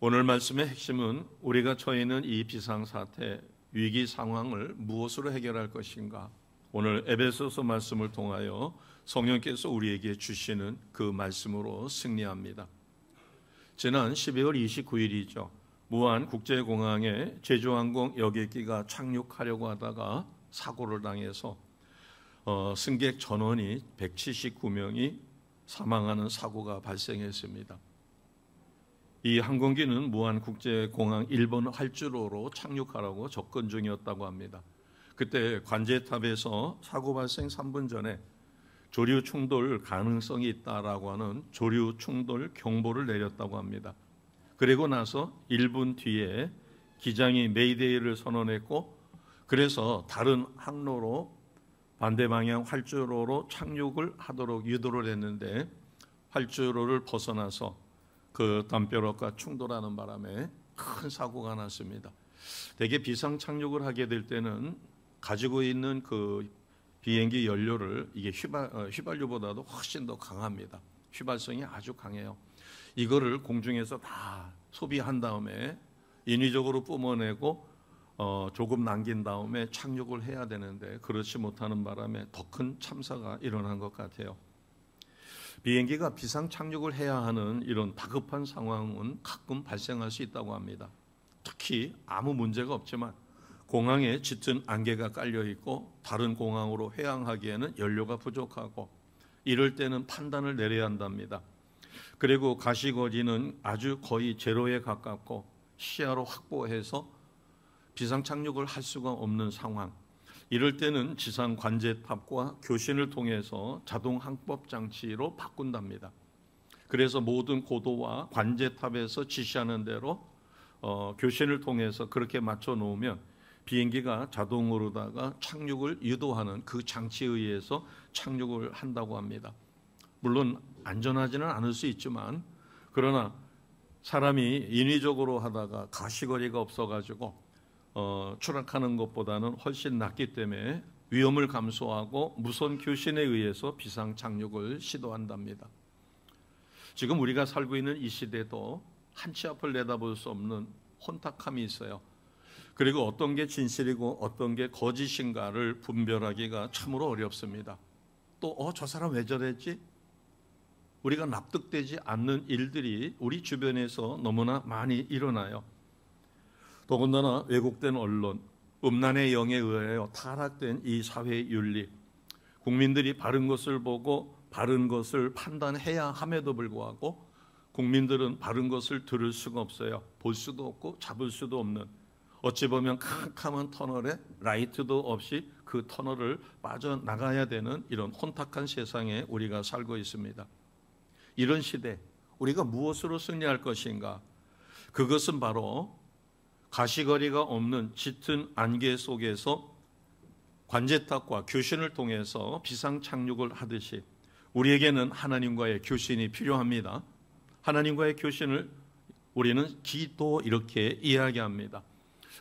오늘 말씀의 핵심은 우리가 처해 있는 이 비상사태, 위기 상황을 무엇으로 해결할 것인가? 오늘 에베소서 말씀을 통하여 성령께서 우리에게 주시는 그 말씀으로 승리합니다. 지난 12월 29일이죠. 무안 국제공항에 제주항공 여객기가 착륙하려고 하다가 사고를 당해서 승객 전원이 179명이 사망하는 사고가 발생했습니다. 이 항공기는 무안 국제공항 1번 활주로로 착륙하라고 접근 중이었다고 합니다. 그때 관제탑에서 사고 발생 3분 전에 조류 충돌 가능성이 있다라고 하는 조류 충돌 경보를 내렸다고 합니다. 그리고 나서 1분 뒤에 기장이 메이데이를 선언했고, 그래서 다른 항로로 반대 방향 활주로로 착륙을 하도록 유도를 했는데, 활주로를 벗어나서 그 담벼락과 충돌하는 바람에 큰 사고가 났습니다. 대개 비상 착륙을 하게 될 때는 가지고 있는 그 비행기 연료를 이게 휘발유보다도 훨씬 더 강합니다. 휘발성이 아주 강해요. 이거를 공중에서 다 소비한 다음에 인위적으로 뿜어내고 조금 남긴 다음에 착륙을 해야 되는데 그렇지 못하는 바람에 더 큰 참사가 일어난 것 같아요. 비행기가 비상 착륙을 해야 하는 이런 다급한 상황은 가끔 발생할 수 있다고 합니다. 특히 아무 문제가 없지만 공항에 짙은 안개가 깔려 있고 다른 공항으로 회항하기에는 연료가 부족하고 이럴 때는 판단을 내려야 한답니다. 그리고 가시거리는 아주 거의 제로에 가깝고 시야로 확보해서 비상 착륙을 할 수가 없는 상황. 이럴 때는 지상 관제탑과 교신을 통해서 자동 항법 장치로 바꾼답니다. 그래서 모든 고도와 관제탑에서 지시하는 대로 교신을 통해서 그렇게 맞춰 놓으면 비행기가 자동으로다가 착륙을 유도하는 그 장치에 의해서 착륙을 한다고 합니다. 물론 안전하지는 않을 수 있지만 그러나 사람이 인위적으로 하다가 가시거리가 없어가지고 추락하는 것보다는 훨씬 낫기 때문에 위험을 감수하고 무선 교신에 의해서 비상 착륙을 시도한답니다. 지금 우리가 살고 있는 이 시대도 한치 앞을 내다볼 수 없는 혼탁함이 있어요. 그리고 어떤 게 진실이고 어떤 게 거짓인가를 분별하기가 참으로 어렵습니다. 또 저 사람 왜 저랬지? 우리가 납득되지 않는 일들이 우리 주변에서 너무나 많이 일어나요. 더군다나 왜곡된 언론, 음란의 영에 의하여 타락된 이 사회의 윤리, 국민들이 바른 것을 보고 바른 것을 판단해야 함에도 불구하고 국민들은 바른 것을 들을 수가 없어요. 볼 수도 없고 잡을 수도 없는, 어찌 보면 캄캄한 터널에 라이트도 없이 그 터널을 빠져나가야 되는 이런 혼탁한 세상에 우리가 살고 있습니다. 이런 시대 우리가 무엇으로 승리할 것인가? 그것은 바로 가시거리가 없는 짙은 안개 속에서 관제탑과 교신을 통해서 비상 착륙을 하듯이 우리에게는 하나님과의 교신이 필요합니다. 하나님과의 교신을 우리는 기도 이렇게 이야기합니다.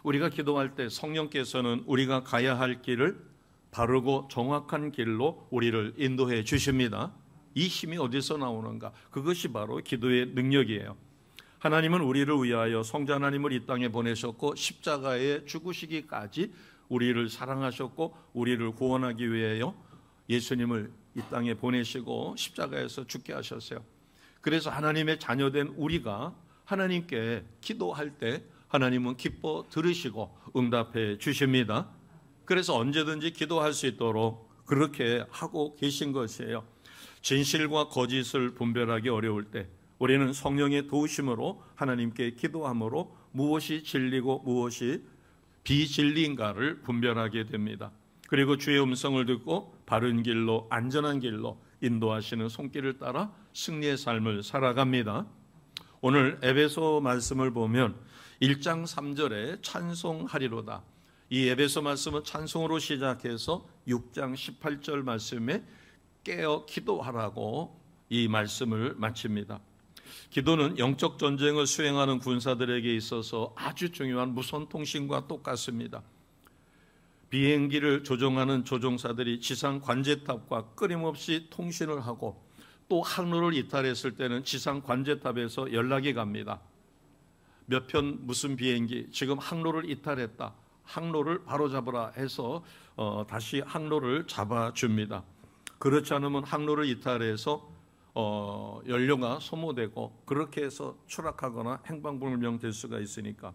우리가 기도할 때 성령께서는 우리가 가야 할 길을 바르고 정확한 길로 우리를 인도해 주십니다. 이 힘이 어디서 나오는가? 그것이 바로 기도의 능력이에요. 하나님은 우리를 위하여 성자 하나님을 이 땅에 보내셨고 십자가에 죽으시기까지 우리를 사랑하셨고 우리를 구원하기 위하여 예수님을 이 땅에 보내시고 십자가에서 죽게 하셨어요. 그래서 하나님의 자녀된 우리가 하나님께 기도할 때 하나님은 기뻐 들으시고 응답해 주십니다. 그래서 언제든지 기도할 수 있도록 그렇게 하고 계신 것이에요. 진실과 거짓을 분별하기 어려울 때 우리는 성령의 도우심으로 하나님께 기도함으로 무엇이 진리고 무엇이 비진리인가를 분별하게 됩니다. 그리고 주의 음성을 듣고 바른 길로 안전한 길로 인도하시는 손길을 따라 승리의 삶을 살아갑니다. 오늘 에베소 말씀을 보면 1장 3절에 찬송하리로다. 이 에베소 말씀은 찬송으로 시작해서 6장 18절 말씀에 깨어 기도하라고 이 말씀을 마칩니다. 기도는 영적 전쟁을 수행하는 군사들에게 있어서 아주 중요한 무선 통신과 똑같습니다. 비행기를 조종하는 조종사들이 지상 관제탑과 끊임없이 통신을 하고 또 항로를 이탈했을 때는 지상 관제탑에서 연락이 갑니다. 몇 편 무슨 비행기 지금 항로를 이탈했다, 항로를 바로잡으라 해서 다시 항로를 잡아줍니다. 그렇지 않으면 항로를 이탈해서 연료가 소모되고 그렇게 해서 추락하거나 행방불명될 수가 있으니까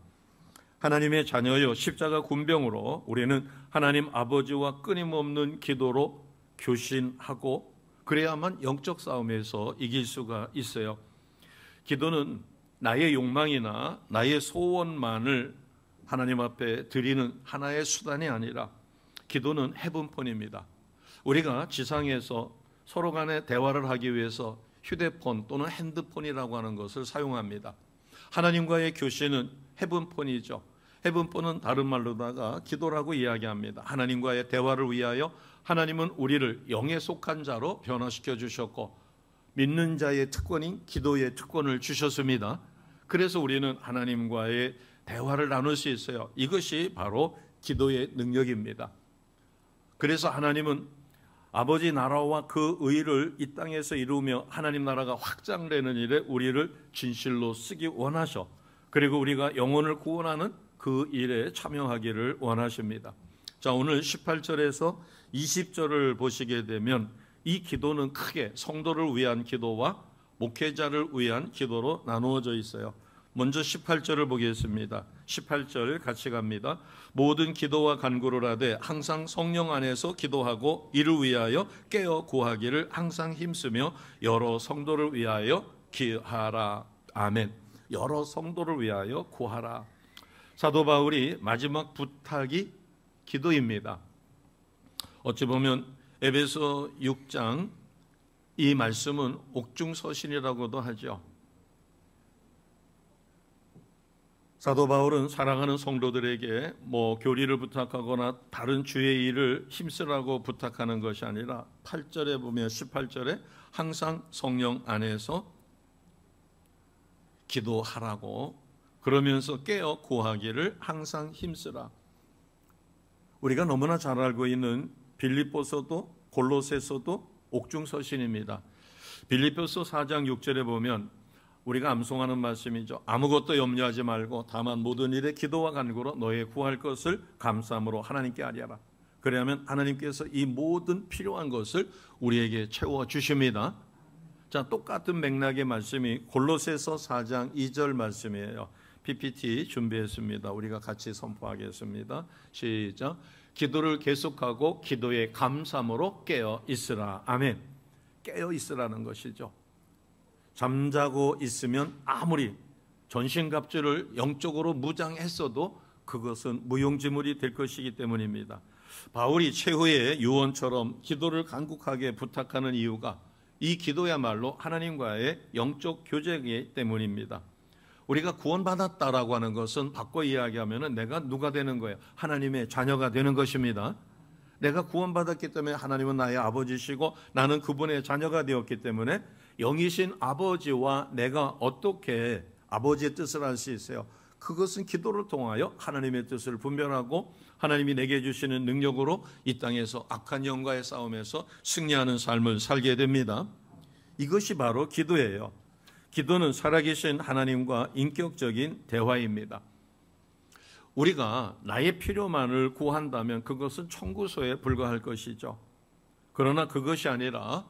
하나님의 자녀여 십자가 군병으로 우리는 하나님 아버지와 끊임없는 기도로 교신하고 그래야만 영적 싸움에서 이길 수가 있어요. 기도는 나의 욕망이나 나의 소원만을 하나님 앞에 드리는 하나의 수단이 아니라 기도는 해분폰입니다. 우리가 지상에서 서로 간에 대화를 하기 위해서 휴대폰 또는 핸드폰이라고 하는 것을 사용합니다. 하나님과의 교신은 해분폰이죠. 해분폰은 다른 말로다가 기도라고 이야기합니다. 하나님과의 대화를 위하여 하나님은 우리를 영에 속한 자로 변화시켜 주셨고 믿는 자의 특권인 기도의 특권을 주셨습니다. 그래서 우리는 하나님과의 대화를 나눌 수 있어요. 이것이 바로 기도의 능력입니다. 그래서 하나님은 아버지 나라와 그 의를 이 땅에서 이루며 하나님 나라가 확장되는 일에 우리를 진실로 쓰기 원하셔. 그리고 우리가 영혼을 구원하는 그 일에 참여하기를 원하십니다. 자, 오늘 18절에서 20절을 보시게 되면 이 기도는 크게 성도를 위한 기도와 목회자를 위한 기도로 나누어져 있어요. 먼저 18절을 보겠습니다. 18절 같이 갑니다. 모든 기도와 간구를 하되 항상 성령 안에서 기도하고 이를 위하여 깨어 구하기를 항상 힘쓰며 여러 성도를 위하여 기하라. 아멘. 여러 성도를 위하여 구하라. 사도 바울이 마지막 부탁이 기도입니다. 어찌 보면 에베소 6장 이 말씀은 옥중서신이라고도 하죠. 사도 바울은 사랑하는 성도들에게 교리를 부탁하거나 다른 주의 일을 힘쓰라고 부탁하는 것이 아니라 8절에 보면 18절에 항상 성령 안에서 기도하라고 그러면서 깨어 구하기를 항상 힘쓰라. 우리가 너무나 잘 알고 있는 빌립보서도 골로새서도 옥중서신입니다. 빌립보서 4장 6절에 보면 우리가 암송하는 말씀이죠. 아무것도 염려하지 말고 다만 모든 일에 기도와 간구로 너의 구할 것을 감사함으로 하나님께 아뢰라. 그러면 하나님께서 이 모든 필요한 것을 우리에게 채워주십니다. 자, 똑같은 맥락의 말씀이 골로새서 4장 2절 말씀이에요. PPT 준비했습니다. 우리가 같이 선포하겠습니다. 시작. 기도를 계속하고 기도에 감사함으로 깨어 있으라. 아멘. 깨어 있으라는 것이죠. 잠자고 있으면 아무리 전신갑주를 영적으로 무장했어도 그것은 무용지물이 될 것이기 때문입니다. 바울이 최후의 유언처럼 기도를 간곡하게 부탁하는 이유가 이 기도야말로 하나님과의 영적 교제이기 때문입니다. 우리가 구원받았다라고 하는 것은 바꿔 이야기하면 내가 누가 되는 거예요? 하나님의 자녀가 되는 것입니다. 내가 구원받았기 때문에 하나님은 나의 아버지시고 나는 그분의 자녀가 되었기 때문에 영이신 아버지와 내가 어떻게 아버지의 뜻을 알 수 있어요? 그것은 기도를 통하여 하나님의 뜻을 분별하고 하나님이 내게 주시는 능력으로 이 땅에서 악한 영과의 싸움에서 승리하는 삶을 살게 됩니다. 이것이 바로 기도예요. 기도는 살아계신 하나님과 인격적인 대화입니다. 우리가 나의 필요만을 구한다면 그것은 청구서에 불과할 것이죠. 그러나 그것이 아니라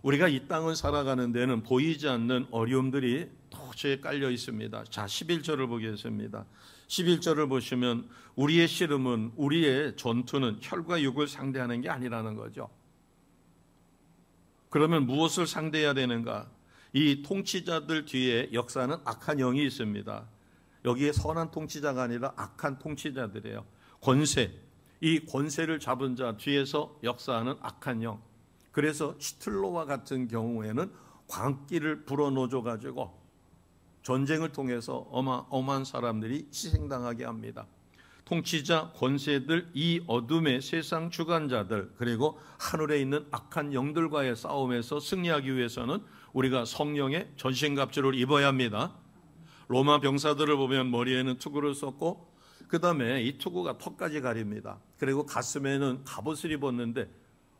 우리가 이 땅을 살아가는 데는 보이지 않는 어려움들이 도처에 깔려 있습니다. 자, 11절을 보겠습니다. 11절을 보시면 우리의 씨름은 우리의 전투는 혈과 육을 상대하는 게 아니라는 거죠. 그러면 무엇을 상대해야 되는가? 이 통치자들 뒤에 역사는 악한 영이 있습니다. 여기에 선한 통치자가 아니라 악한 통치자들이에요. 권세, 이 권세를 잡은 자 뒤에서 역사하는 악한 영. 그래서 히틀러와 같은 경우에는 광기를 불어넣어 가지고 전쟁을 통해서 어마어마한 사람들이 희생당하게 합니다. 통치자, 권세들, 이 어둠의 세상 주관자들, 그리고 하늘에 있는 악한 영들과의 싸움에서 승리하기 위해서는 우리가 성령의 전신갑주를 입어야 합니다. 로마 병사들을 보면 머리에는 투구를 썼고 그 다음에 이 투구가 턱까지 가립니다. 그리고 가슴에는 갑옷을 입었는데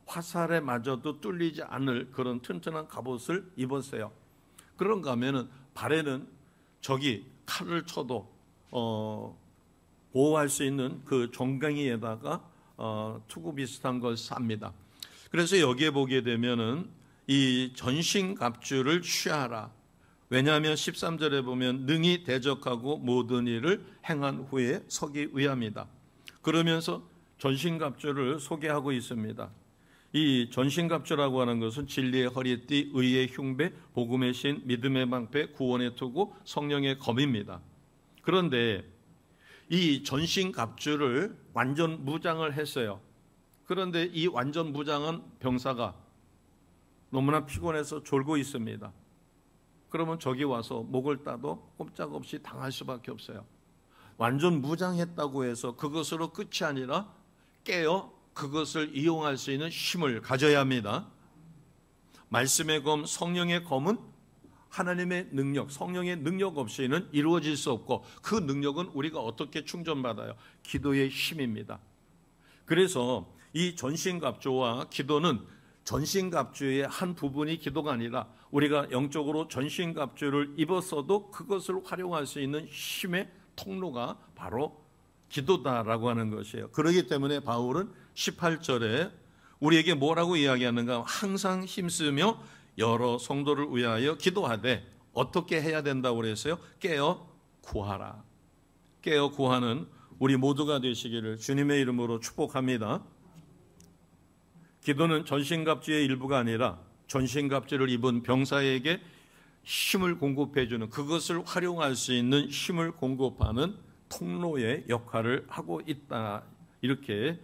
화살에 맞아도 뚫리지 않을 그런 튼튼한 갑옷을 입었어요. 그런가 하면은 발에는 적이 칼을 쳐도 보호할 수 있는 그 정강이에다가 투구 비슷한 걸 쌉니다. 그래서 여기에 보게 되면은 이 전신갑주를 취하라. 왜냐하면 13절에 보면 능히 대적하고 모든 일을 행한 후에 서기 위함이다. 그러면서 전신갑주를 소개하고 있습니다. 이 전신갑주라고 하는 것은 진리의 허리띠, 의의 흉배, 복음의 신, 믿음의 방패, 구원의 투구, 성령의 검입니다. 그런데 이 전신갑주를 완전 무장을 했어요. 그런데 이 완전 무장한 병사가 너무나 피곤해서 졸고 있습니다. 그러면 저기 와서 목을 따도 꼼짝없이 당할 수밖에 없어요. 완전 무장했다고 해서 그것으로 끝이 아니라 깨어 그것을 이용할 수 있는 힘을 가져야 합니다. 말씀의 검, 성령의 검은 하나님의 능력, 성령의 능력 없이는 이루어질 수 없고, 그 능력은 우리가 어떻게 충전받아요? 기도의 힘입니다. 그래서 이 전신갑주와 기도는 전신갑주의 한 부분이 기도가 아니라 우리가 영적으로 전신갑주를 입었어도 그것을 활용할 수 있는 힘의 통로가 바로 기도다라고 하는 것이에요. 그렇기 때문에 바울은 18절에 우리에게 뭐라고 이야기하는가? 항상 힘쓰며 여러 성도를 위하여 기도하되 어떻게 해야 된다고 그랬어요? 깨어 구하라. 깨어 구하는 우리 모두가 되시기를 주님의 이름으로 축복합니다. 기도는 전신갑주의 일부가 아니라 전신갑주를 입은 병사에게 힘을 공급해 주는, 그것을 활용할 수 있는 힘을 공급하는 통로의 역할을 하고 있다. 이렇게.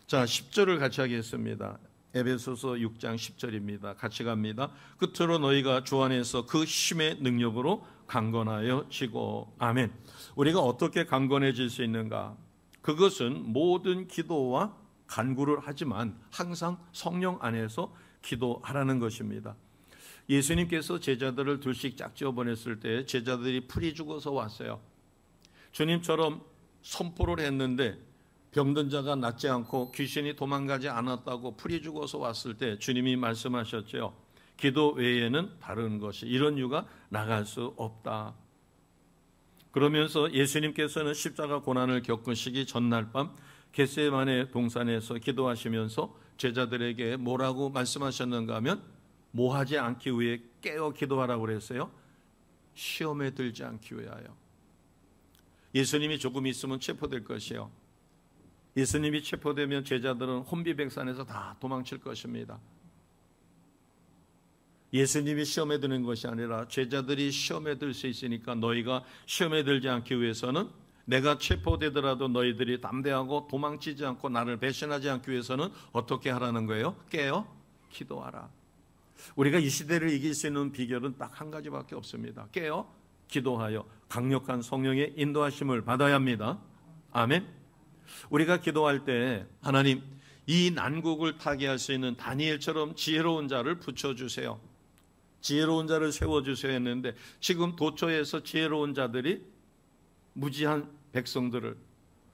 자, 10절을 같이 하겠습니다. 에베소서 6장 10절입니다. 같이 갑니다. 끝으로 너희가 주 안에서 그 힘의 능력으로 강건하여 지고. 아멘. 우리가 어떻게 강건해질 수 있는가? 그것은 모든 기도와 간구를 하지만 항상 성령 안에서 기도하라는 것입니다. 예수님께서 제자들을 둘씩 짝지어 보냈을 때 제자들이 풀이 죽어서 왔어요. 주님처럼 선포를 했는데 병든 자가 낫지 않고 귀신이 도망가지 않았다고 풀이 죽어서 왔을 때 주님이 말씀하셨죠. 기도 외에는 다른 것이, 이런 유가 나갈 수 없다. 그러면서 예수님께서는 십자가 고난을 겪으시기 전날 밤 겟세마네 동산에서 기도하시면서 제자들에게 뭐라고 말씀하셨는가 하면, 뭐하지 않기 위해 깨어 기도하라고 그랬어요. 시험에 들지 않기 위하여. 예수님이 조금 있으면 체포될 것이요. 예수님이 체포되면 제자들은 혼비백산에서 다 도망칠 것입니다. 예수님이 시험에 드는 것이 아니라 제자들이 시험에 들 수 있으니까 너희가 시험에 들지 않기 위해서는, 내가 체포되더라도 너희들이 담대하고 도망치지 않고 나를 배신하지 않기 위해서는 어떻게 하라는 거예요? 깨어 기도하라. 우리가 이 시대를 이길 수 있는 비결은 딱 한 가지밖에 없습니다. 깨어 기도하여 강력한 성령의 인도하심을 받아야 합니다. 아멘. 우리가 기도할 때 하나님, 이 난국을 타개할 수 있는 다니엘처럼 지혜로운 자를 붙여주세요. 지혜로운 자를 세워주세요 했는데, 지금 도처에서 지혜로운 자들이 무지한 백성들을,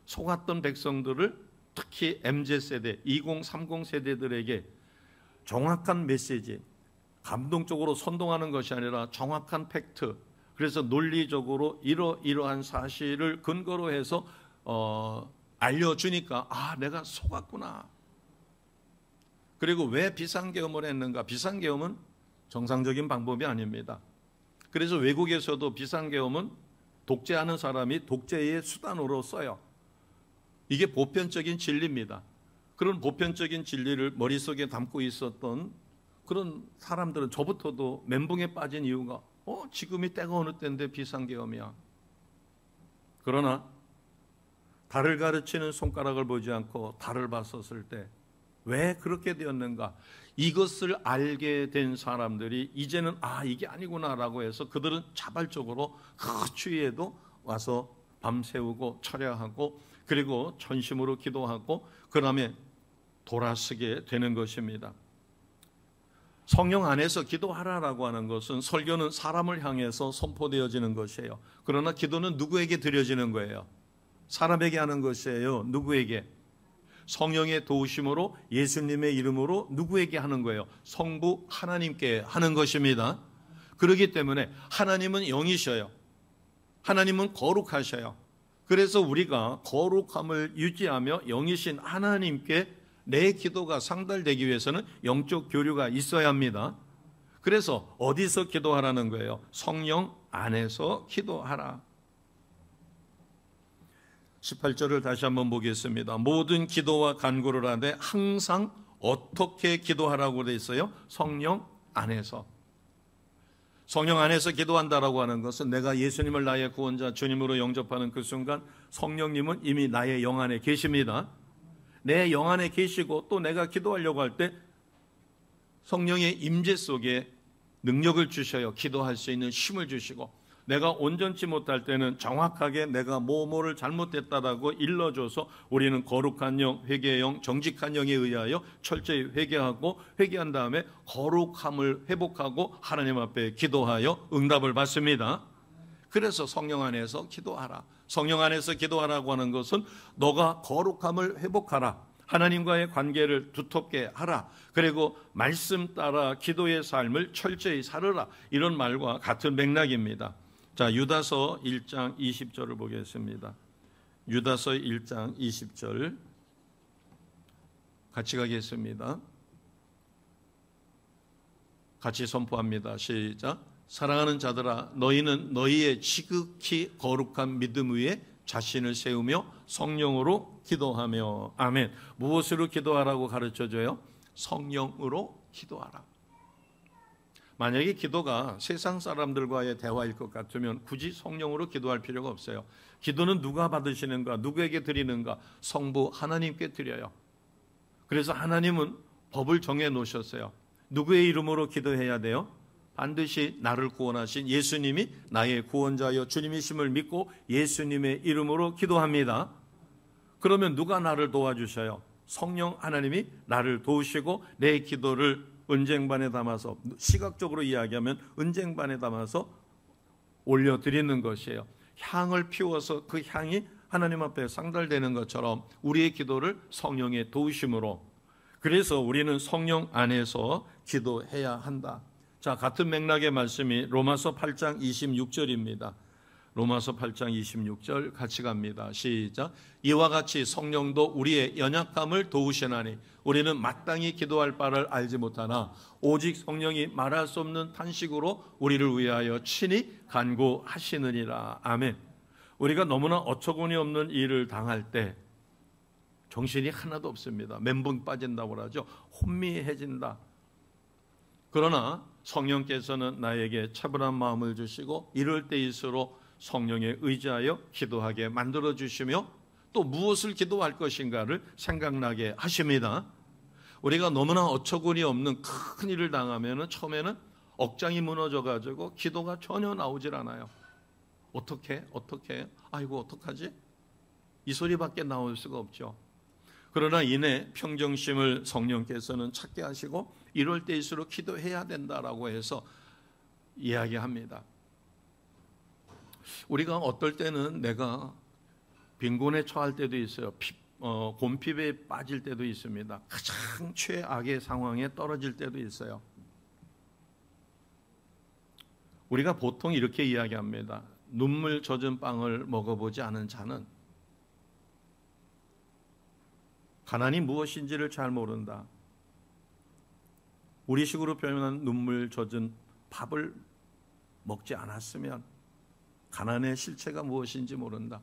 속았던 백성들을, 특히 MZ세대, 2030 세대들에게 정확한 메시지, 감동적으로 선동하는 것이 아니라 정확한 팩트, 그래서 논리적으로 이러한 사실을 근거로 해서 알려주니까, 아, 내가 속았구나. 그리고 왜 비상계엄을 했는가? 비상계엄은 정상적인 방법이 아닙니다. 그래서 외국에서도 비상계엄은 독재하는 사람이 독재의 수단으로 써요. 이게 보편적인 진리입니다. 그런 보편적인 진리를 머릿속에 담고 있었던 그런 사람들은, 저부터도 멘붕에 빠진 이유가, 지금이 때가 어느 때인데 비상계엄이야. 그러나 달을 가르치는 손가락을 보지 않고 달을 봤었을 때 왜 그렇게 되었는가? 이것을 알게 된 사람들이 이제는 이게 아니구나라고 해서 그들은 자발적으로 그 추위에도 와서 밤새우고 철야하고 그리고 전심으로 기도하고 그 다음에 돌아서게 되는 것입니다. 성령 안에서 기도하라라고 하는 것은, 설교는 사람을 향해서 선포되어지는 것이에요. 그러나 기도는 누구에게 드려지는 거예요? 사람에게 하는 것이에요. 누구에게? 성령의 도우심으로, 예수님의 이름으로 누구에게 하는 거예요? 성부 하나님께 하는 것입니다. 그렇기 때문에 하나님은 영이셔요. 하나님은 거룩하셔요. 그래서 우리가 거룩함을 유지하며 영이신 하나님께 내 기도가 상달되기 위해서는 영적 교류가 있어야 합니다. 그래서 어디서 기도하라는 거예요? 성령 안에서 기도하라. 18절을 다시 한번 보겠습니다. 모든 기도와 간구를 하되 항상 어떻게 기도하라고 되어 있어요? 성령 안에서. 성령 안에서 기도한다라고 하는 것은 내가 예수님을 나의 구원자 주님으로 영접하는 그 순간 성령님은 이미 나의 영 안에 계십니다. 내 영 안에 계시고 또 내가 기도하려고 할 때 성령의 임재 속에 능력을 주셔요. 기도할 수 있는 힘을 주시고, 내가 온전치 못할 때는 정확하게 내가 뭐를 잘못했다라고 일러줘서 우리는 거룩한 영, 회개의 영, 정직한 영에 의하여 철저히 회개하고, 회개한 다음에 거룩함을 회복하고 하나님 앞에 기도하여 응답을 받습니다. 그래서 성령 안에서 기도하라. 성령 안에서 기도하라고 하는 것은 너가 거룩함을 회복하라, 하나님과의 관계를 두텁게 하라, 그리고 말씀 따라 기도의 삶을 철저히 살으라, 이런 말과 같은 맥락입니다. 자, 유다서 1장 20절을 보겠습니다. 유다서 1장 20절 같이 가겠습니다. 같이 선포합니다. 시작. 사랑하는 자들아, 너희는 너희의 지극히 거룩한 믿음 위에 자신을 세우며 성령으로 기도하며. 아멘. 무엇으로 기도하라고 가르쳐줘요? 성령으로 기도하라. 만약에 기도가 세상 사람들과의 대화일 것 같으면 굳이 성령으로 기도할 필요가 없어요. 기도는 누가 받으시는가, 누구에게 드리는가? 성부 하나님께 드려요. 그래서 하나님은 법을 정해 놓으셨어요. 누구의 이름으로 기도해야 돼요? 반드시 나를 구원하신 예수님이 나의 구원자여 주님이심을 믿고 예수님의 이름으로 기도합니다. 그러면 누가 나를 도와주셔요? 성령 하나님이 나를 도우시고 내 기도를 은쟁반에 담아서, 시각적으로 이야기하면 은쟁반에 담아서 올려드리는 것이에요. 향을 피워서 그 향이 하나님 앞에 상달되는 것처럼 우리의 기도를 성령의 도우심으로, 그래서 우리는 성령 안에서 기도해야 한다. 자, 같은 맥락의 말씀이 로마서 8장 26절입니다. 로마서 8장 26절 같이 갑니다. 시작. 이와 같이 성령도 우리의 연약함을 도우시나니 우리는 마땅히 기도할 바를 알지 못하나 오직 성령이 말할 수 없는 탄식으로 우리를 위하여 친히 간구하시느니라. 아멘. 우리가 너무나 어처구니 없는 일을 당할 때 정신이 하나도 없습니다. 멘붕 빠진다고 하죠. 혼미해진다. 그러나 성령께서는 나에게 차분한 마음을 주시고 이럴 때일수록 성령에 의지하여 기도하게 만들어 주시며 또 무엇을 기도할 것인가를 생각나게 하십니다. 우리가 너무나 어처구니 없는 큰 일을 당하면 처음에는 억장이 무너져 가지고 기도가 전혀 나오질 않아요. 어떻게? 아이고 어떡하지? 이 소리밖에 나올 수가 없죠. 그러나 이내 평정심을 성령께서는 찾게 하시고 이럴 때일수록 기도해야 된다라고 해서 이야기합니다. 우리가 어떨 때는 내가 빈곤에 처할 때도 있어요. 곰핍에 빠질 때도 있습니다. 가장 최악의 상황에 떨어질 때도 있어요. 우리가 보통 이렇게 이야기합니다. 눈물 젖은 빵을 먹어보지 않은 자는 가난이 무엇인지를 잘 모른다. 우리식으로 표현한 눈물 젖은 밥을 먹지 않았으면 가난의 실체가 무엇인지 모른다.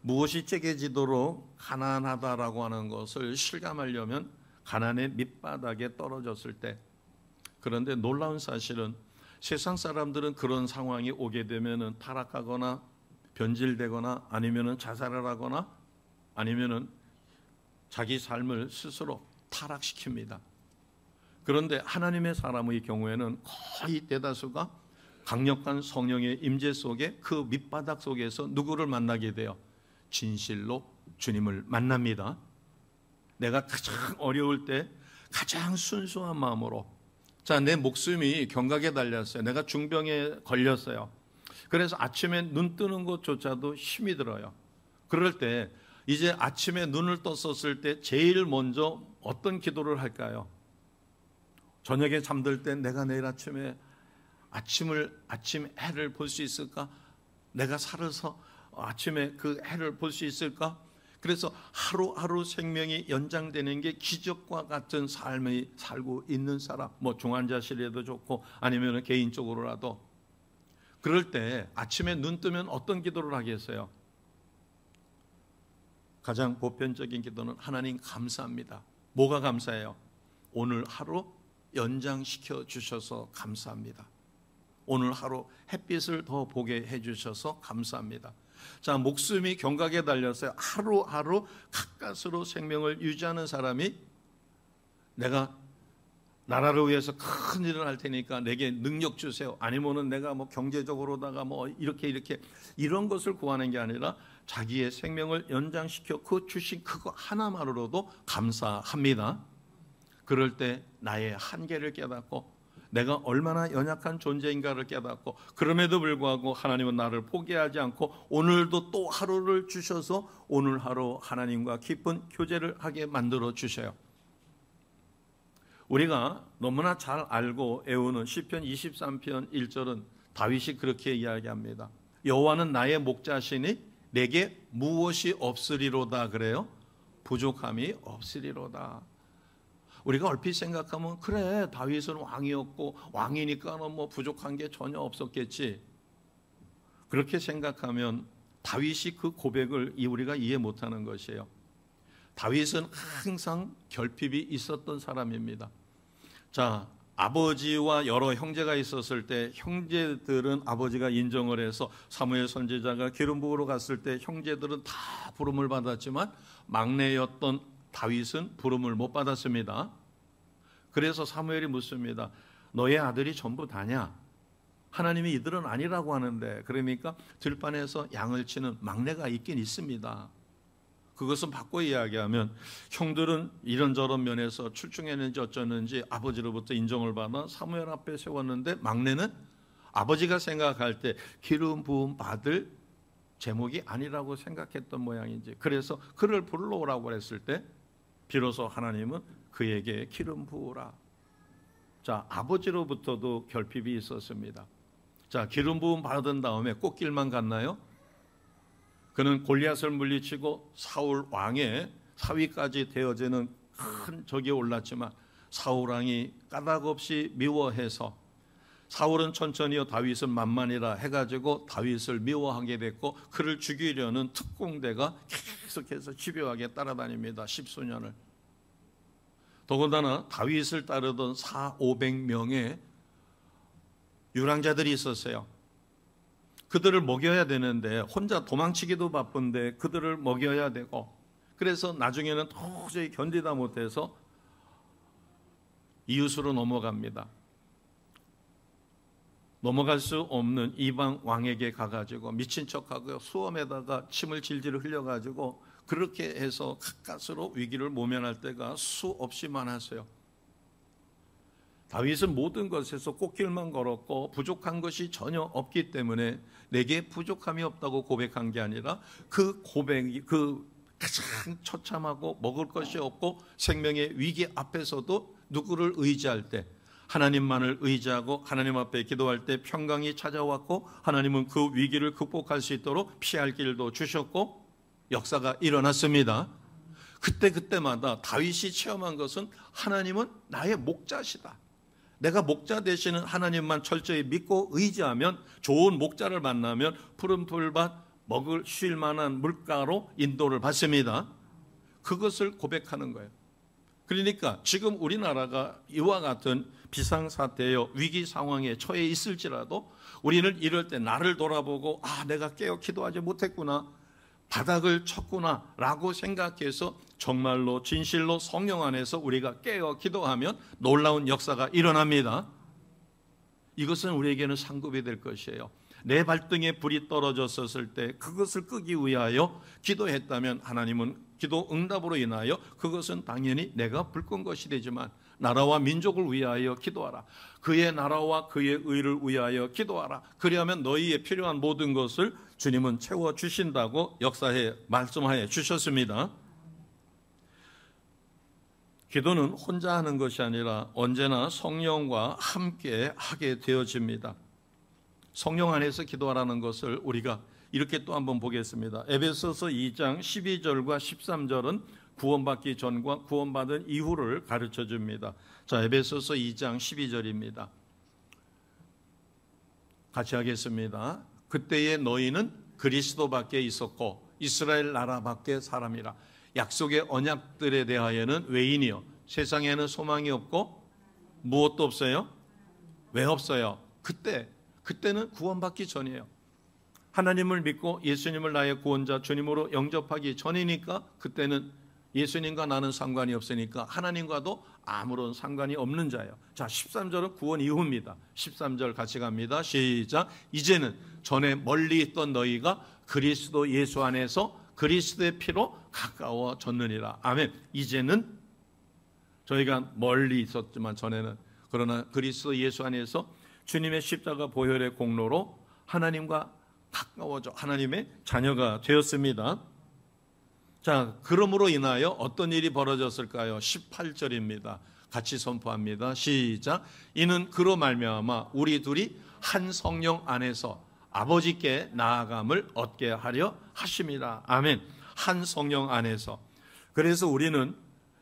무엇이 째개지도록 가난하다라고 하는 것을 실감하려면 가난의 밑바닥에 떨어졌을 때. 그런데 놀라운 사실은 세상 사람들은 그런 상황이 오게 되면 타락하거나 변질되거나 아니면 자살을 하거나 아니면 자기 삶을 스스로 타락시킵니다. 그런데 하나님의 사람의 경우에는 거의 대다수가 강력한 성령의 임재 속에 그 밑바닥 속에서 누구를 만나게 돼요? 진실로 주님을 만납니다. 내가 가장 어려울 때 가장 순수한 마음으로, 자, 내 목숨이 경각에 달렸어요. 내가 중병에 걸렸어요. 그래서 아침에 눈 뜨는 것조차도 힘이 들어요. 그럴 때 이제 아침에 눈을 떴었을 때 제일 먼저 어떤 기도를 할까요? 저녁에 잠들 때 내가 내일 아침에 아침 해를 볼 수 있을까? 내가 살아서 아침에 그 해를 볼 수 있을까? 그래서 하루하루 생명이 연장되는 게 기적과 같은 삶을 살고 있는 사람, 뭐 중환자실에도 좋고 아니면 개인적으로라도, 그럴 때 아침에 눈 뜨면 어떤 기도를 하겠어요? 가장 보편적인 기도는 하나님 감사합니다. 뭐가 감사해요? 오늘 하루 연장시켜 주셔서 감사합니다. 오늘 하루 햇빛을 더 보게 해주셔서 감사합니다. 자, 목숨이 경각에 달렸어요. 하루하루 가까스로 생명을 유지하는 사람이 내가 나라를 위해서 큰 일을 할 테니까 내게 능력 주세요. 아니면은 내가 뭐 경제적으로다가 뭐 이렇게 이런 것을 구하는 게 아니라 자기의 생명을 연장시켜 그 주신 그거 하나만으로도 감사합니다. 그럴 때 나의 한계를 깨닫고 내가 얼마나 연약한 존재인가를 깨닫고, 그럼에도 불구하고 하나님은 나를 포기하지 않고 오늘도 또 하루를 주셔서 오늘 하루 하나님과 깊은 교제를 하게 만들어 주셔요. 우리가 너무나 잘 알고 애우는 시편 23편 1절은 다윗이 그렇게 이야기합니다. 여호와는 나의 목자시니 내게 무엇이 없으리로다. 그래요? 부족함이 없으리로다. 우리가 얼핏 생각하면 그래, 다윗은 왕이었고 왕이니까는 뭐 부족한 게 전혀 없었겠지. 그렇게 생각하면 다윗이 그 고백을 우리가 이해 못하는 것이에요. 다윗은 항상 결핍이 있었던 사람입니다. 자, 아버지와 여러 형제가 있었을 때 형제들은 아버지가 인정을 해서 사무엘 선지자가 기름 부으러 갔을 때 형제들은 다 부름을 받았지만 막내였던 다윗은 부름을 못 받았습니다. 그래서 사무엘이 묻습니다. 너의 아들이 전부 다냐? 하나님이 이들은 아니라고 하는데. 그러니까 들판에서 양을 치는 막내가 있긴 있습니다. 그것은 바꿔 이야기하면 형들은 이런저런 면에서 출중했는지 어쩌는지 아버지로부터 인정을 받아 사무엘 앞에 세웠는데 막내는 아버지가 생각할 때 기름 부음 받을 제목이 아니라고 생각했던 모양인지, 그래서 그를 불러오라고 했을 때 비로소 하나님은 그에게 기름 부으라. 자, 아버지로부터도 결핍이 있었습니다. 자, 기름 부음 받은 다음에 꽃길만 갔나요? 그는 골리앗을 물리치고 사울 왕의 사위까지 되어지는 큰 적이 올랐지만 사울 왕이 까닭없이 미워해서, 사울은 천천히요 다윗은 만만이라 해가지고 다윗을 미워하게 됐고 그를 죽이려는 특공대가 계속해서 집요하게 따라다닙니다. 10수년을. 더군다나 다윗을 따르던 400~500명의 유랑자들이 있었어요. 그들을 먹여야 되는데 혼자 도망치기도 바쁜데 그들을 먹여야 되고, 그래서 나중에는 도저히 견디다 못해서 이웃으로 넘어갑니다. 넘어갈 수 없는 이방 왕에게 가가지고 미친 척하고 수염에다가 침을 질질 흘려가지고 그렇게 해서 가까스로 위기를 모면할 때가 수없이 많았어요. 다윗은 모든 것에서 꽃길만 걸었고 부족한 것이 전혀 없기 때문에 내게 부족함이 없다고 고백한 게 아니라 그 고백이 그 가장 처참하고 먹을 것이 없고 생명의 위기 앞에서도 누구를 의지할 때, 하나님만을 의지하고 하나님 앞에 기도할 때 평강이 찾아왔고 하나님은 그 위기를 극복할 수 있도록 피할 길도 주셨고 역사가 일어났습니다. 그때마다 다윗이 체험한 것은 하나님은 나의 목자시다. 내가 목자 되시는 하나님만 철저히 믿고 의지하면, 좋은 목자를 만나면 푸른 풀밭 먹을 쉴 만한 물가로 인도를 받습니다. 그것을 고백하는 거예요. 그러니까 지금 우리나라가 이와 같은 비상사태여 위기 상황에 처해 있을지라도 우리는 이럴 때 나를 돌아보고 내가 깨어 기도하지 못했구나, 바닥을 쳤구나 라고 생각해서 정말로 진실로 성령 안에서 우리가 깨어 기도하면 놀라운 역사가 일어납니다. 이것은 우리에게는 상급이 될 것이에요. 내 발등에 불이 떨어졌었을 때 그것을 끄기 위하여 기도했다면 하나님은 기도 응답으로 인하여 그것은 당연히 내가 불 끈 것이 되지만, 나라와 민족을 위하여 기도하라, 그의 나라와 그의 의를 위하여 기도하라, 그리하면 너희의 필요한 모든 것을 주님은 채워주신다고 역사에 말씀하여 주셨습니다. 기도는 혼자 하는 것이 아니라 언제나 성령과 함께 하게 되어집니다. 성령 안에서 기도하라는 것을 우리가 이렇게 또 한번 보겠습니다. 에베소서 2장 12절과 13절은 구원받기 전과 구원받은 이후를 가르쳐 줍니다. 자, 에베소서 2장 12절입니다. 같이 하겠습니다. 그때에 너희는 그리스도 밖에 있었고 이스라엘 나라 밖에 사람이라. 약속의 언약들에 대하여는 외인이요 세상에는 소망이 없고 무엇도 없어요. 왜 없어요? 그때는 구원받기 전이에요. 하나님을 믿고 예수님을 나의 구원자 주님으로 영접하기 전이니까 그때는 예수님과 나는 상관이 없으니까 하나님과도 아무런 상관이 없는 자예요. 자, 13절은 구원 이후입니다. 13절 같이 갑니다. 시작. 이제는 전에 멀리 있던 너희가 그리스도 예수 안에서 그리스도의 피로 가까워졌느니라. 아멘. 이제는 저희가 멀리 있었지만 전에는, 그러나 그리스도 예수 안에서 주님의 십자가 보혈의 공로로 하나님과 가까워져 하나님의 자녀가 되었습니다. 자, 그러므로 인하여 어떤 일이 벌어졌을까요? 18절입니다. 같이 선포합니다. 시작. 이는 그로 말미암아 우리 둘이 한 성령 안에서 아버지께 나아감을 얻게 하려 하심이라. 아멘. 한 성령 안에서. 그래서 우리는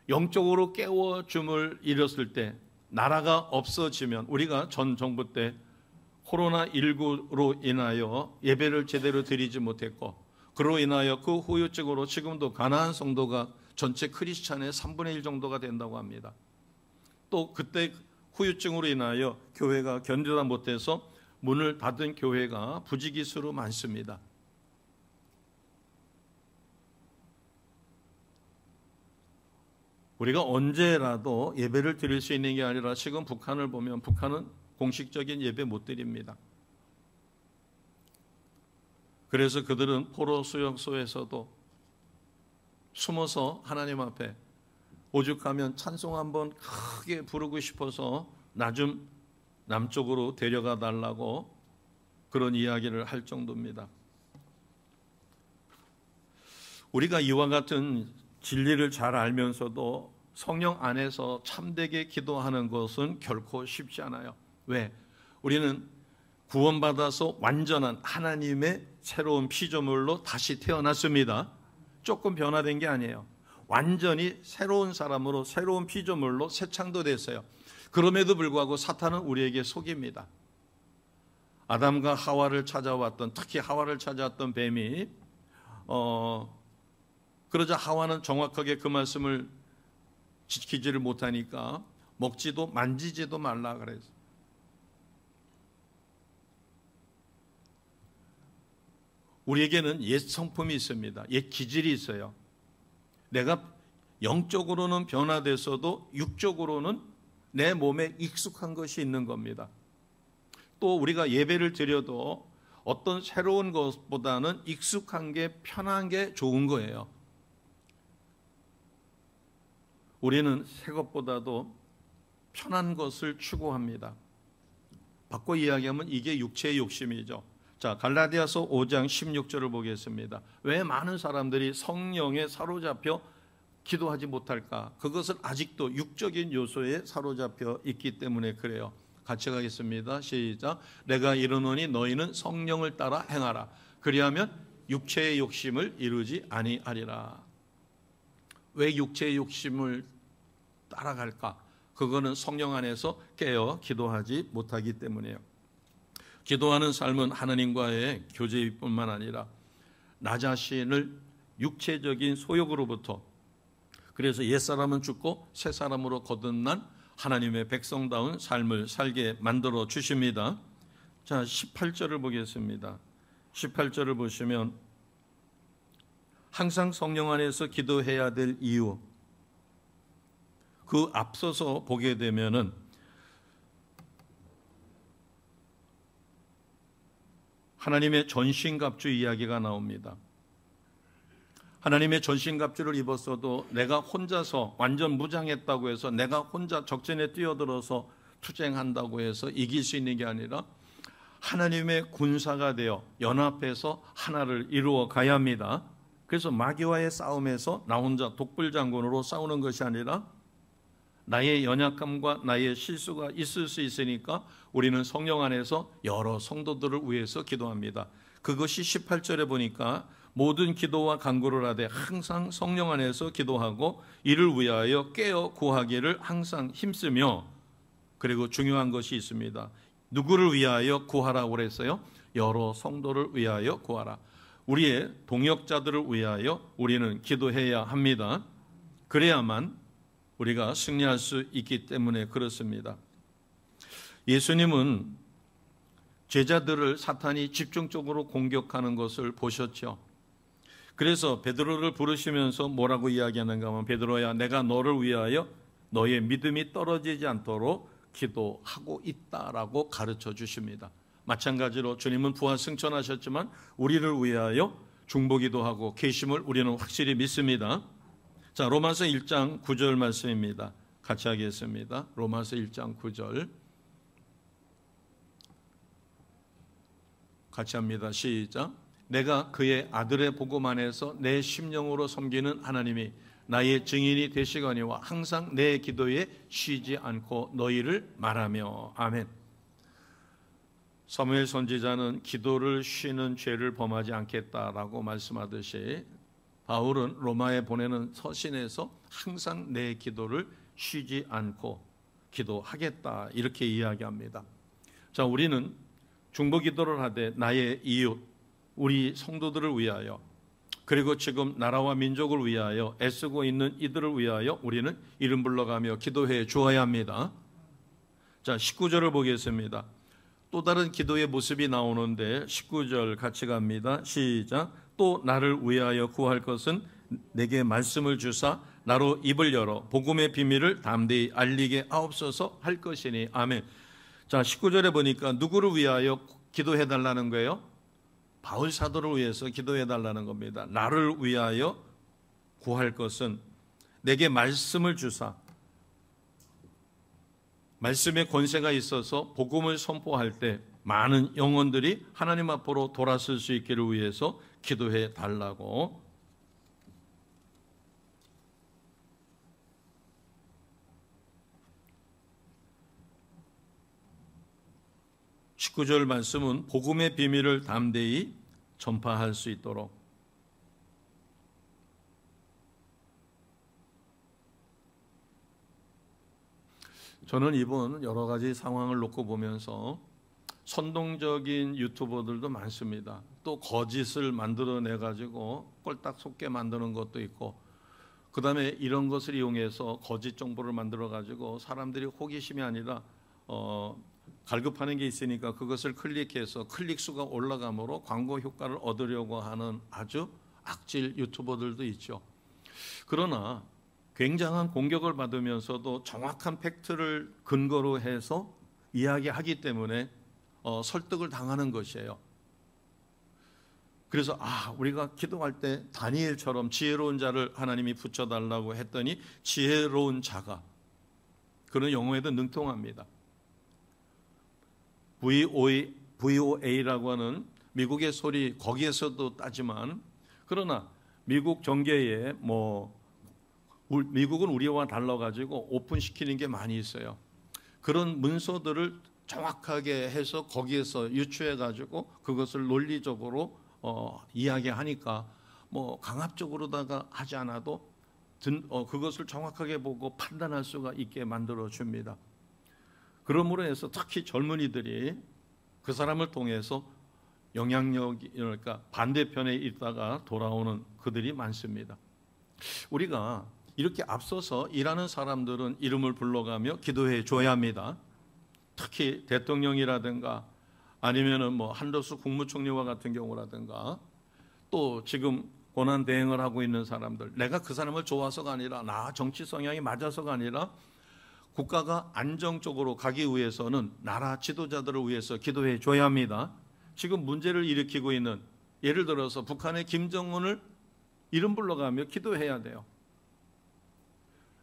영적으로 깨워줌을 잃었을 때, 나라가 없어지면, 우리가 전 정부 때 코로나19로 인하여 예배를 제대로 드리지 못했고, 그로 인하여 그 후유증으로 지금도 가나안 성도가 전체 크리스찬의 3분의 1 정도가 된다고 합니다. 또 그때 후유증으로 인하여 교회가 견디다 못해서 문을 닫은 교회가 부지기수로 많습니다. 우리가 언제라도 예배를 드릴 수 있는 게 아니라 지금 북한을 보면 북한은 공식적인 예배 못 드립니다. 그래서 그들은 포로 수용소에서도 숨어서 하나님 앞에 오죽하면 찬송 한번 크게 부르고 싶어서 나 좀 남쪽으로 데려가 달라고 그런 이야기를 할 정도입니다. 우리가 이와 같은 진리를 잘 알면서도 성령 안에서 참되게 기도하는 것은 결코 쉽지 않아요. 왜? 우리는 구원받아서 완전한 하나님의 새로운 피조물로 다시 태어났습니다. 조금 변화된 게 아니에요. 완전히 새로운 사람으로, 새로운 피조물로 새 창도 됐어요. 그럼에도 불구하고 사탄은 우리에게 속입니다. 아담과 하와를 찾아왔던, 특히 하와를 찾아왔던 뱀이 그러자 하와는 정확하게 그 말씀을 지키지를 못하니까 먹지도 만지지도 말라 그랬어요. 우리에게는 옛 성품이 있습니다. 옛 기질이 있어요. 내가 영적으로는 변화됐어도 육적으로는 내 몸에 익숙한 것이 있는 겁니다. 또 우리가 예배를 드려도 어떤 새로운 것보다는 익숙한 게, 편한 게 좋은 거예요. 우리는 새 것보다도 편한 것을 추구합니다. 바꿔 이야기하면 이게 육체의 욕심이죠. 자, 갈라디아서 5장 16절을 보겠습니다. 왜 많은 사람들이 성령에 사로잡혀 기도하지 못할까? 그것은 아직도 육적인 요소에 사로잡혀 있기 때문에 그래요. 같이 가겠습니다. 시작. 내가 이르노니 너희는 성령을 따라 행하라. 그리하면 육체의 욕심을 이루지 아니하리라. 왜 육체의 욕심을 따라갈까? 그거는 성령 안에서 깨어 기도하지 못하기 때문이에요. 기도하는 삶은 하나님과의 교제일 뿐만 아니라 나 자신을 육체적인 소욕으로부터, 그래서 옛사람은 죽고 새사람으로 거듭난 하나님의 백성다운 삶을 살게 만들어 주십니다. 자, 18절을 보겠습니다. 18절을 보시면 항상 성령 안에서 기도해야 될 이유, 그 앞서서 보게 되면은 하나님의 전신갑주 이야기가 나옵니다. 하나님의 전신갑주를 입었어도 내가 혼자서 완전 무장했다고 해서 내가 혼자 적전에 뛰어들어서 투쟁한다고 해서 이길 수 있는 게 아니라 하나님의 군사가 되어 연합해서 하나를 이루어 가야 합니다. 그래서 마귀와의 싸움에서 나 혼자 독불장군으로 싸우는 것이 아니라 나의 연약함과 나의 실수가 있을 수 있으니까 우리는 성령 안에서 여러 성도들을 위해서 기도합니다. 그것이 18절에 보니까 모든 기도와 간구를 하되 항상 성령 안에서 기도하고 이를 위하여 깨어 구하기를 항상 힘쓰며, 그리고 중요한 것이 있습니다. 누구를 위하여 구하라고 그랬어요? 여러 성도를 위하여 구하라. 우리의 동역자들을 위하여 우리는 기도해야 합니다. 그래야만 우리가 승리할 수 있기 때문에 그렇습니다. 예수님은 제자들을 사탄이 집중적으로 공격하는 것을 보셨죠. 그래서 베드로를 부르시면서 뭐라고 이야기하는가 하면, 베드로야, 내가 너를 위하여 너의 믿음이 떨어지지 않도록 기도하고 있다라고 가르쳐 주십니다. 마찬가지로 주님은 부활 승천하셨지만 우리를 위하여 중보기도 하고 계심을 우리는 확실히 믿습니다. 자, 로마서 1장 9절 말씀입니다. 같이 하겠습니다. 로마서 1장 9절 같이 합니다. 시작. 내가 그의 아들의 복음 안에서 내 심령으로 섬기는 하나님이 나의 증인이 되시거니와 항상 내 기도에 쉬지 않고 너희를 말하며. 아멘. 사무엘 선지자는 기도를 쉬는 죄를 범하지 않겠다라고 말씀하듯이 바울은 로마에 보내는 서신에서 항상 내 기도를 쉬지 않고 기도하겠다 이렇게 이야기합니다. 자, 우리는 중보기도를 하되 나의 이웃, 우리 성도들을 위하여, 그리고 지금 나라와 민족을 위하여 애쓰고 있는 이들을 위하여 우리는 이름 불러가며 기도해 주어야 합니다. 자, 19절을 보겠습니다. 또 다른 기도의 모습이 나오는데 19절 같이 갑니다. 시작. 또 나를 위하여 구할 것은 내게 말씀을 주사 나로 입을 열어 복음의 비밀을 담대히 알리게 하옵소서 할 것이니. 아멘. 자, 19절에 보니까 누구를 위하여 기도해 달라는 거예요? 바울 사도를 위해서 기도해 달라는 겁니다. 나를 위하여 구할 것은 내게 말씀을 주사, 말씀의 권세가 있어서 복음을 선포할 때 많은 영혼들이 하나님 앞으로 돌아설 수 있기를 위해서 기도해 달라고. (19절) 말씀은 복음의 비밀을 담대히 전파할 수 있도록. 저는 이번 여러 가지 상황을 놓고 보면서 선동적인 유튜버들도 많습니다. 또 거짓을 만들어내 가지고 꼴딱 속게 만드는 것도 있고, 그 다음에 이런 것을 이용해서 거짓 정보를 만들어 가지고 사람들이 호기심이 아니라 갈급하는 게 있으니까 그것을 클릭해서 클릭 수가 올라감으로 광고 효과를 얻으려고 하는 아주 악질 유튜버들도 있죠. 그러나 굉장한 공격을 받으면서도 정확한 팩트를 근거로 해서 이야기하기 때문에 설득을 당하는 것이에요. 그래서 우리가 기도할 때 다니엘처럼 지혜로운 자를 하나님이 붙여달라고 했더니 지혜로운 자가, 그런 영어에도 능통합니다. VOA라고 하는 미국의 소리, 거기에서도 따지만, 그러나 미국 정계에 미국은 우리와 달라가지고 오픈시키는 게 많이 있어요. 그런 문서들을 정확하게 해서 거기에서 유추해가지고 그것을 논리적으로 이야기하니까 강압적으로다가 하지 않아도 그것을 정확하게 보고 판단할 수가 있게 만들어 줍니다. 그러므로 해서 특히 젊은이들이 그 사람을 통해서 영향력이, 그러니까 반대편에 있다가 돌아오는 그들이 많습니다. 우리가 이렇게 앞서서 일하는 사람들은 이름을 불러가며 기도해 줘야 합니다. 특히 대통령이라든가 아니면은 한덕수 국무총리와 같은 경우라든가, 또 지금 권한 대행을 하고 있는 사람들, 내가 그 사람을 좋아서가 아니라 나 정치 성향이 맞아서가 아니라 국가가 안정적으로 가기 위해서는 나라 지도자들을 위해서 기도해 줘야 합니다. 지금 문제를 일으키고 있는, 예를 들어서 북한의 김정은을 이름 불러가며 기도해야 돼요.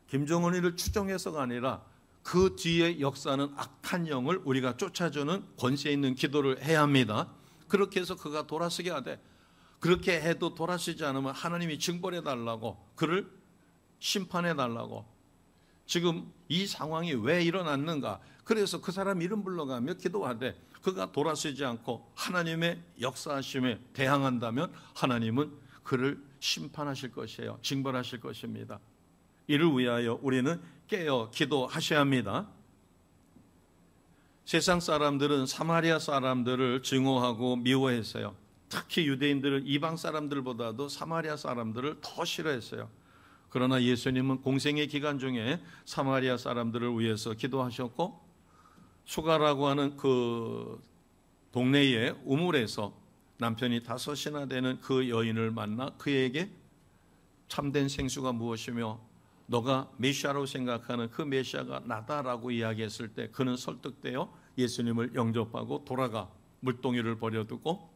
김정은이를 추종해서가 아니라 그 뒤에 역사는 악한 영을 우리가 쫓아주는 권세 있는 기도를 해야 합니다. 그렇게 해서 그가 돌아서게 하되, 그렇게 해도 돌아서지 않으면 하나님이 징벌해 달라고, 그를 심판해 달라고. 지금 이 상황이 왜 일어났는가? 그래서 그 사람 이름 불러가며 기도하되 그가 돌아서지 않고 하나님의 역사하심에 대항한다면 하나님은 그를 심판하실 것이에요. 징벌하실 것입니다. 이를 위하여 우리는 깨어 기도하셔야 합니다. 세상 사람들은 사마리아 사람들을 증오하고 미워했어요. 특히 유대인들은 이방 사람들보다도 사마리아 사람들을 더 싫어했어요. 그러나 예수님은 공생의 기간 중에 사마리아 사람들을 위해서 기도하셨고, 수가라고 하는 그 동네의 우물에서 남편이 5이나 되는 그 여인을 만나 그에게 참된 생수가 무엇이며 너가 메시아로 생각하는 그 메시아가 나다라고 이야기했을 때 그는 설득되어 예수님을 영접하고 돌아가 물동이를 버려두고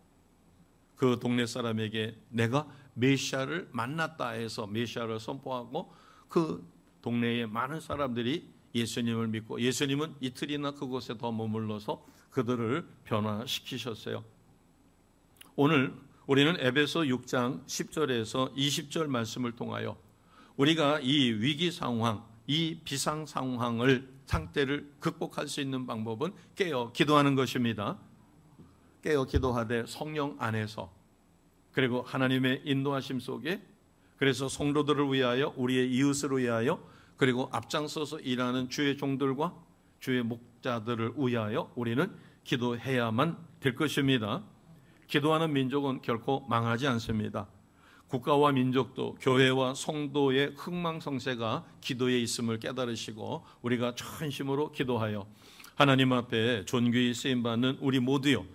그 동네 사람에게 내가 메시아를 만났다 해서 메시아를 선포하고 그 동네의 많은 사람들이 예수님을 믿고 예수님은 이틀이나 그곳에 더 머물러서 그들을 변화시키셨어요. 오늘 우리는 에베소 6장 10절에서 20절 말씀을 통하여 우리가 이 위기 상황, 이 비상 상태를 극복할 수 있는 방법은 깨어 기도하는 것입니다. 깨어 기도하되 성령 안에서, 그리고 하나님의 인도하심 속에, 그래서 성도들을 위하여, 우리의 이웃을 위하여, 그리고 앞장서서 일하는 주의 종들과 주의 목자들을 위하여 우리는 기도해야만 될 것입니다. 기도하는 민족은 결코 망하지 않습니다. 국가와 민족도 교회와 성도의 흥망성쇠가 기도에 있음을 깨달으시고 우리가 전심으로 기도하여 하나님 앞에 존귀히 쓰임받는 우리 모두요,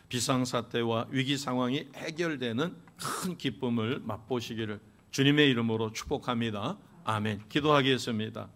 비상사태와 위기 상황이 해결되는 큰 기쁨을 맛보시기를 주님의 이름으로 축복합니다. 아멘. 기도하겠습니다.